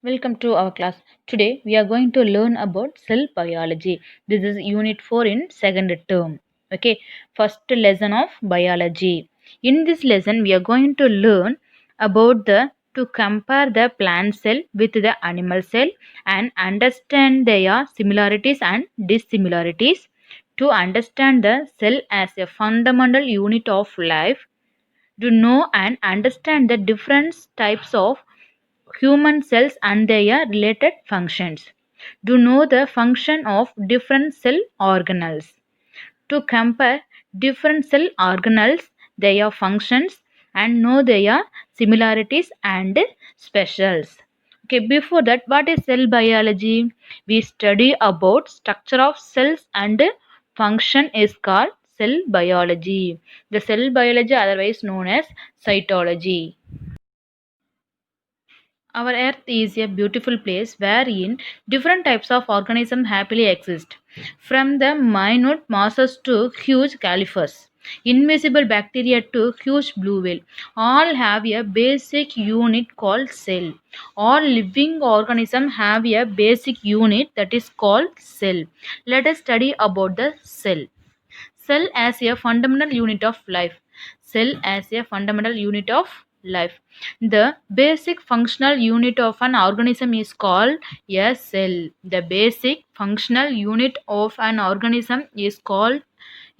Welcome to our class. Today we are going to learn about cell biology. This is unit 4 in second term. Okay, first lesson of biology. In this lesson we are going to learn about the to compare the plant cell with the animal cell and understand their similarities and dissimilarities. To understand the cell as a fundamental unit of life, to know and understand the different types of human cells and their related functions, to know the function of different cell organelles, to compare different cell organelles, their functions, and know their similarities and specials. Okay, before that, what is cell biology? We study about structure of cells and function is called cell biology. The cell biology otherwise known as cytology. Our Earth is a beautiful place wherein different types of organisms happily exist, from the minute mosses to huge califers, invisible bacteria to huge blue whale. All have a basic unit called cell. All living organisms have a basic unit that is called cell. Let us study about the cell. Cell as a fundamental unit of life. Cell as a fundamental unit of life. The basic functional unit of an organism is called a cell. The basic functional unit of an organism is called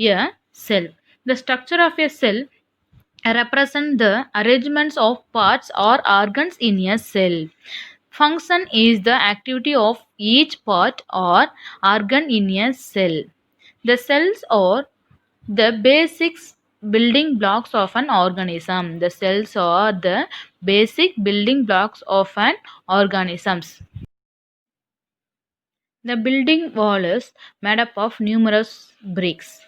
a cell. The structure of a cell represents the arrangements of parts or organs in a cell. Function is the activity of each part or organ in a cell. The cells are the basic building blocks of an organism. The cells are the basic building blocks of an organism. The building wall is made up of numerous bricks.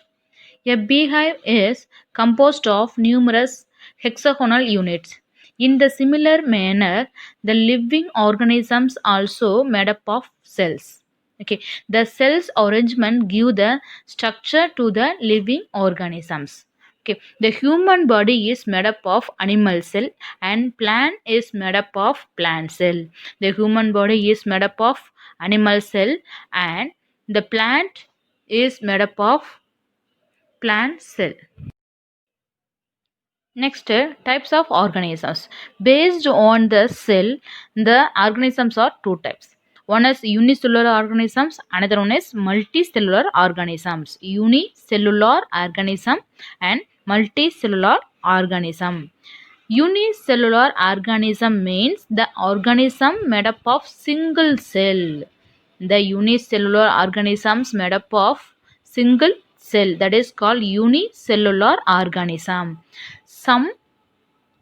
A beehive is composed of numerous hexagonal units. In the similar manner, the living organisms also made up of cells. Okay, the cells arrangement give the structure to the living organisms. Okay, the human body is made up of animal cell and plant is made up of plant cell. The human body is made up of animal cell and the plant is made up of plant cell. Next, types of organisms. Based on the cell, the organisms are two types. One is unicellular organisms, another one is multicellular organisms. Unicellular organism and multicellular organism. Unicellular organism means the organism made up of single cell. The unicellular organisms made up of single cell, that is called unicellular organism. Some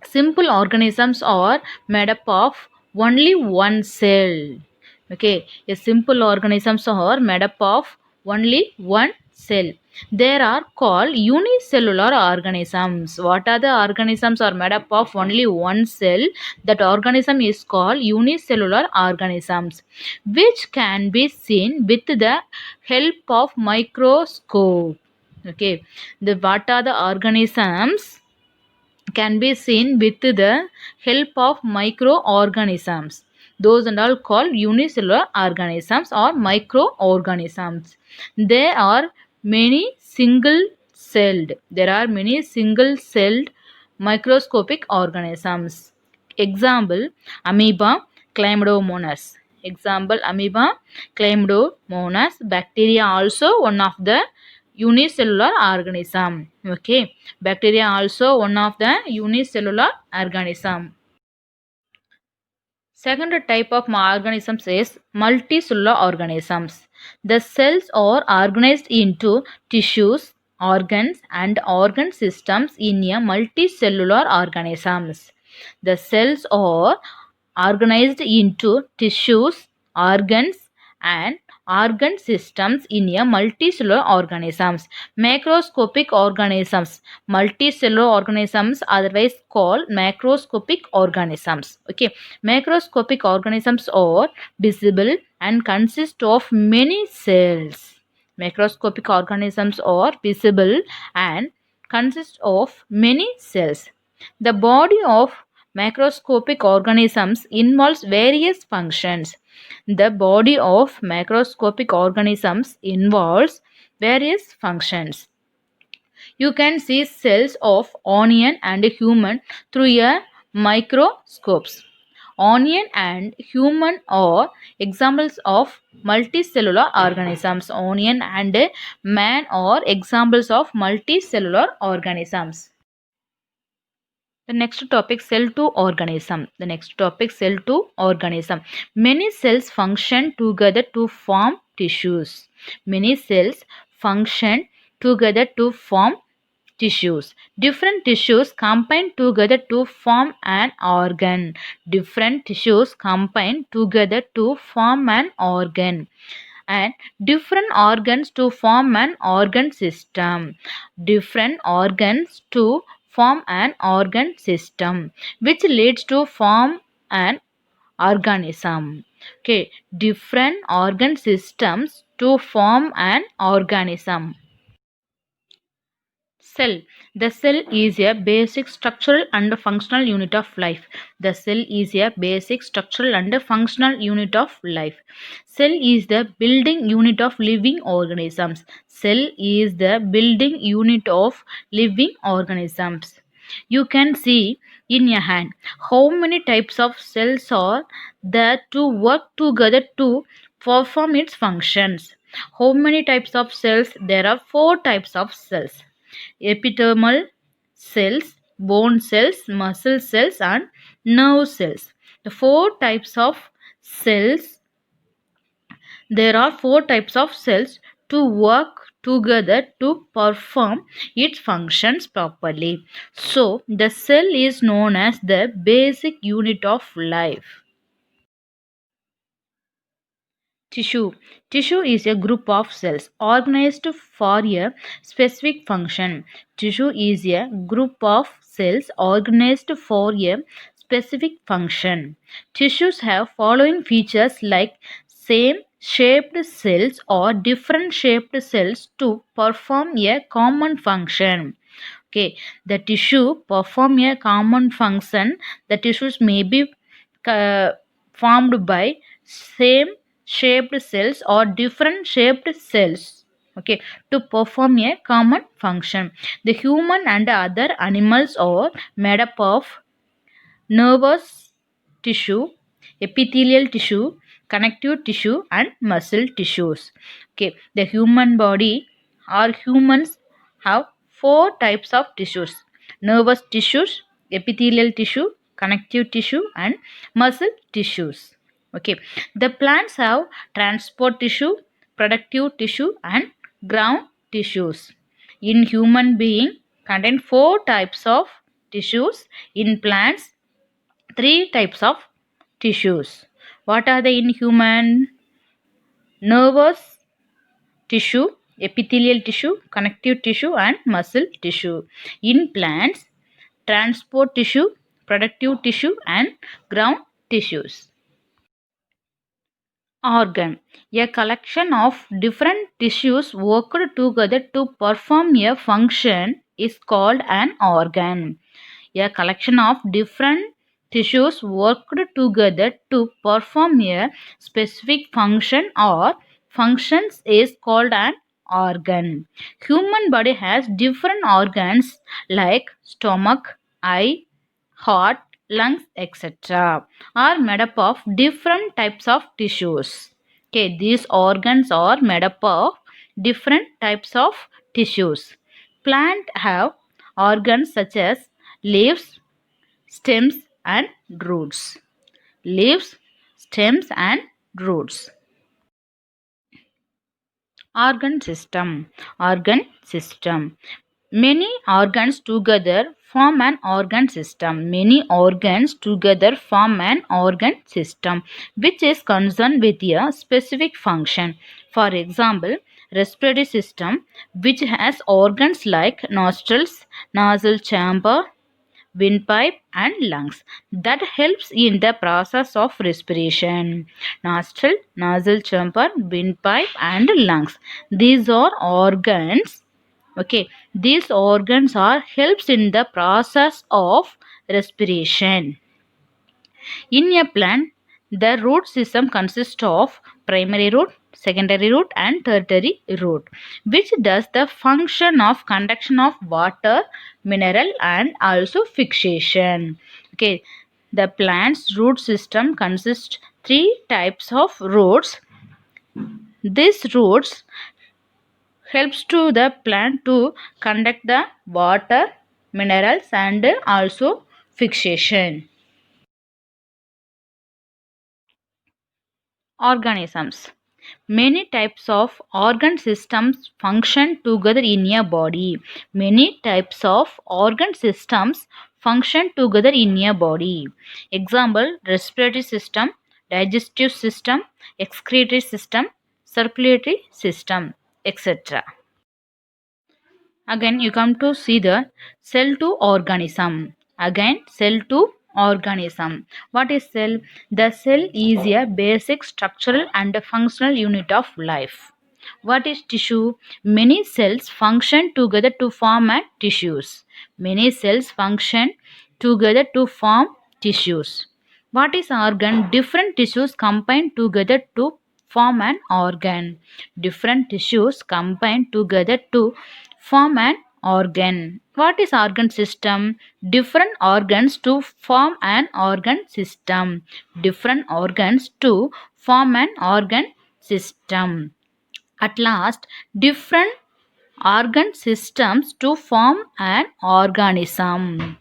simple organisms are made up of only one cell. Okay, a simple organisms are made up of only one cell. There are called unicellular organisms. What are the organisms are made up of only one cell? That organism is called unicellular organisms, which can be seen with the help of microscope. Okay, the what are the organisms can be seen with the help of microorganisms. Those and all called unicellular organisms or microorganisms. There are many single celled. There are many single celled microscopic organisms. Example, amoeba, chlamydomonas. Example, amoeba, chlamydomonas. Bacteria also one of the unicellular organism. Okay, bacteria also one of the unicellular organism. Second type of organisms is multicellular organisms. The cells are organized into tissues, organs and organ systems in a multicellular organisms. The cells are organized into tissues, organs and organ systems in a multicellular organisms. Macroscopic organisms. Multicellular organisms otherwise called macroscopic organisms. Okay, macroscopic organisms are visible and consist of many cells. Macroscopic organisms are visible and consist of many cells. The body of macroscopic organisms involves various functions. The body of macroscopic organisms involves various functions. You can see cells of onion and human through a microscopes. Onion and human are examples of multicellular organisms. Onion and man are examples of multicellular organisms. The next topic, cell to organism. The next topic, cell to organism. Many cells function together to form tissues. Many cells function together to form tissues. Different tissues combine together to form an organ. Different tissues combine together to form an organ. And different organs to form an organ system. Different organs to form an organ system, which leads to form an organism. Okay, different organ systems to form an organism. Cell. The cell is a basic structural and functional unit of life. The cell is a basic structural and functional unit of life. Cell is the building unit of living organisms. Cell is the building unit of living organisms. You can see in your hand how many types of cells are there to work together to perform its functions. How many types of cells? There are 4 types of cells: epidermal cells, bone cells, muscle cells, and nerve cells. The 4 types of cells, there are 4 types of cells to work together to perform its functions properly. So, the cell is known as the basic unit of life. Tissue. Tissue is a group of cells organized for a specific function. Tissue is a group of cells organized for a specific function. Tissues have following features like same shaped cells or different shaped cells to perform a common function. Okay, the tissue perform a common function. The tissues may be formed by same shaped cells or different shaped cells, okay, to perform a common function. The human and other animals are made up of nervous tissue, epithelial tissue, connective tissue, and muscle tissues. Okay, the human body or humans have 4 types of tissues: nervous tissues, epithelial tissue, connective tissue, and muscle tissues. Okay, the plants have transport tissue, productive tissue, and ground tissues. In human being contain 4 types of tissues. In plants 3 types of tissues. What are the in human? Nervous tissue, epithelial tissue, connective tissue, and muscle tissue. In plants, transport tissue, productive tissue, and ground tissues. Organ. A collection of different tissues worked together to perform a function is called an organ. A collection of different tissues worked together to perform a specific function or functions is called an organ. Human body has different organs like stomach, eye, heart, lungs, etc. are made up of different types of tissues. Okay, these organs are made up of different types of tissues. Plant have organs such as leaves, stems, and roots. Leaves, stems, and roots. Organ system. Organ system. Many organs together form an organ system. Many organs together form an organ system which is concerned with a specific function. For example, respiratory system which has organs like nostrils, nasal chamber, windpipe, and lungs that helps in the process of respiration. Nostril, nasal chamber, windpipe, and lungs. These are organs. Okay, these organs are helps in the process of respiration. In a plant, the root system consists of primary root, secondary root, and tertiary root, which does the function of conduction of water, mineral, and also fixation. Okay, the plant's root system consists three types of roots. These roots helps to the plant to conduct the water, minerals, and also fixation. Organisms. Many types of organ systems function together in a body. Many types of organ systems function together in a body. Example: respiratory system, digestive system, excretory system, circulatory system, etc. Again, you come to see the cell to organism. Again, cell to organism. What is cell? The cell is a basic structural and functional unit of life. What is tissue? Many cells function together to form a tissues. Many cells function together to form tissues. What is organ? Different tissues combine together to form an organ. Different tissues combine together to form an organ. What is organ system? Different organs to form an organ system. Different organs to form an organ system. At last, different organ systems to form an organism.